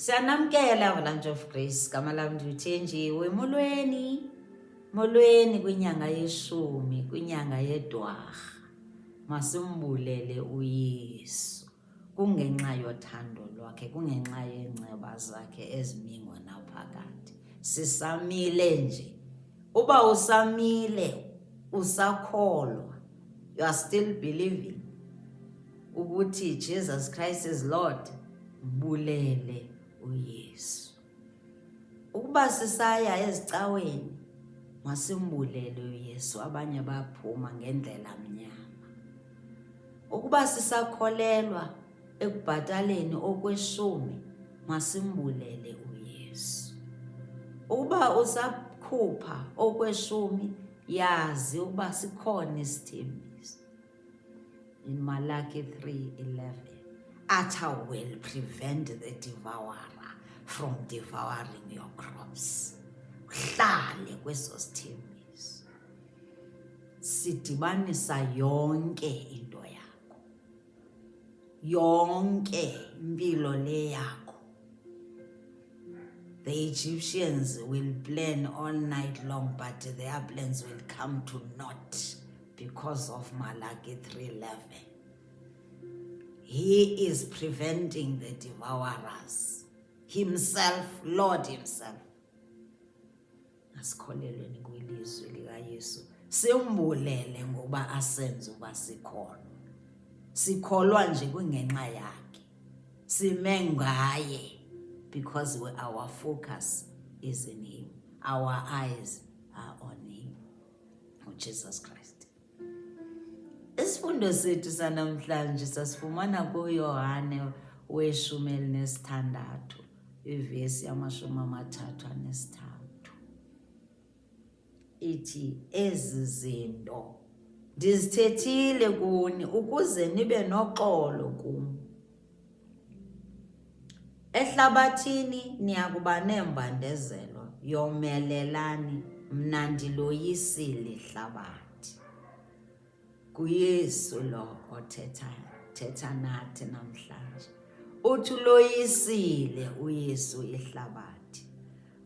Siyanamkela Avalanche of Grace, gama lami ndithenjiwe. Molweni kwinyanga yeshumi, kwinyanga yedwarha. Masimbulele uYesu. Kungenxa yothando lwakhe, kungenxa yeenceba zakhe ezimingwa naphakade. Sisamile nje. Uba usamile, usakholwa, you are still believing ukuthi Jesus Christ is Lord, mbulele uYesu. Ukuba sisaya ezicaweni, masimbulele uYesu, abanye baphuma ngendlela mnyama. Ukuba sisakholelwa ekubhataleni okweshumi, masimbulele uYesu. Ukuba usakhupha okweshumi, yazi ukuba sikhona isithembiso. In Malachi 3:11, utter will prevent the devourer from devouring your crops. Uhlale kweso sithembiso. Sidibanisa yonke into yakho, yonke impilo le yakho. The Egyptians will plan all night long, but their plans will come to naught because of Malachi 3:11. He is preventing the devourers. Himself, Lord himself. Asikholelweni kwilizwi likaYesu. Simbulele ngoba asenze uba sikholwa. Sikholwa nje kungenxa yakhe. Sime ngaye because our focus is in him. Our eyes are on him, on Jesus Christ. Isifundo sethu sanamhlanje sasifumana kuYohane weshumi elinesithandathu, ivesi yamashumi amathathu anesithathu. Ithi, ezi zinto ndizithethile kuni ukuze nibe noxolo kum. Ehlabathini niyakuba nembandezelo, yomelelani, mna ndiloyisile ihlabathi. KuYesu lo othetha nathi namhlanje. Uthi uloyisile uYesu ihlabathi.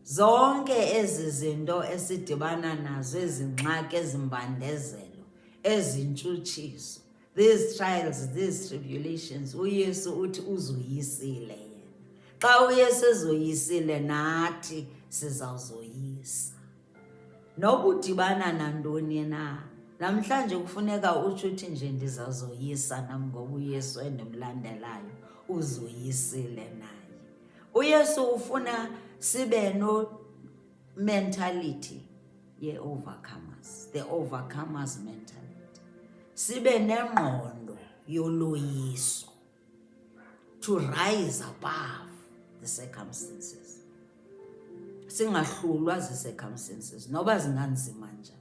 Zonke ezi zinto esidibana nazo, ezingxaki, ezimbandezelo, ezintshutshiso, these trials, these tribulations, uYesu uthi uzoyisile yena. Xa uYesu ezoyisile, nathi sizawuzoyisa. Nokudibana nantoni na, namhlanje kufuneka utsho uthi nje ndizawuzoyisa nam ngoba uYesu endimlandelayo uzoyisile naye. uYesu ufuna sibe no mentality ye-overcomers, the overcomers mentality. Sibe nengqondo yoloyiso, to rise above the circumstances. Singahlulwa zi-circumstances noba zinganzima njani.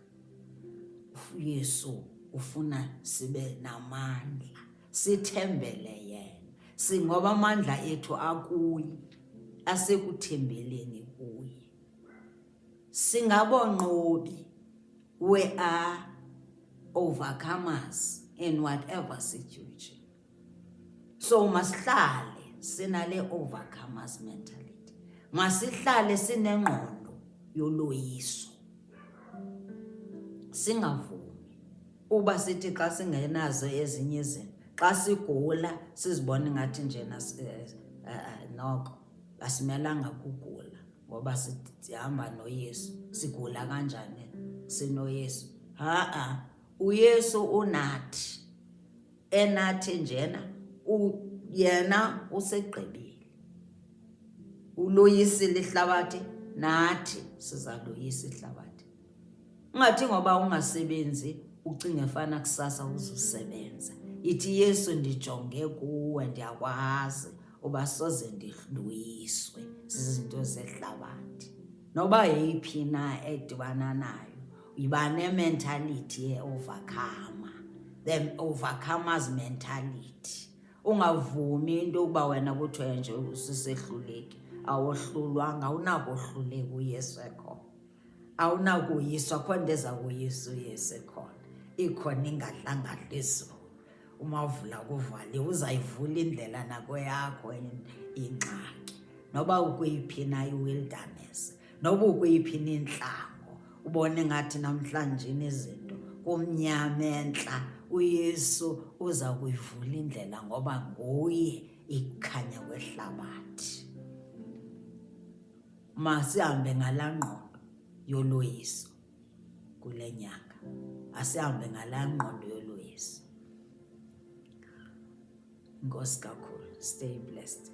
uYesu ufuna sibe namandla, sithembele yena. Singoba amandla ethu akuyi, asekuthembeleni kuye. Singabonqobi, we are overcomers in whatever situation. So masihlale sinale overcomers mentality. Masihlale sinengqondo yoloyiso. Singavumi uba sithi xa singenazo ezinye izinto, xa sigula sizibone ngathi njena noko asimelanga kugula ngoba sihamba noYesu. Sigula kanjani sinoYesu? uYesu unathi, enathi njena, yena usegqibile. Uloyisile ihlabathi, nathi sizaloyisa ihlabathi. Ungathi ngoba ungasebenzi ucinge fana kusasa uzusebenza. Ithi Yesu ndijonge kuwe, ndiyakwazi uba soze ndidluyiswe zizinto zehlabathi. Noba yeyiphi na edibana nayo, yiba ne-mentality ye-overcomer, the overcomers mentality. Ungavumi into ukuba wena kuthiwe nje usisehluleki. Awohlulwanga, awunakohluleka uYesu ekhona. Awunakuyiswa, khona into eza kuyisa uYesu ekhona. Ikhona ingadlangahla izulu. Umavula kuvaliwe, uzayivula indlela nakweyakho ingxaki. noba ukweyiphi na i-wilderness, noba ukweyiphi na intlango, ubone ngathi namhlanje izinto kumnyama entla, uYesu uza kuyivula indlela ngoba nguye ikukhanya kwehlabathi. Masihambe ngalaa ngqondo yoloyiso kule nyanga, asihambe ngalaa ngqondo yoloyiso. Inkosi kakhulu. Stay blessed.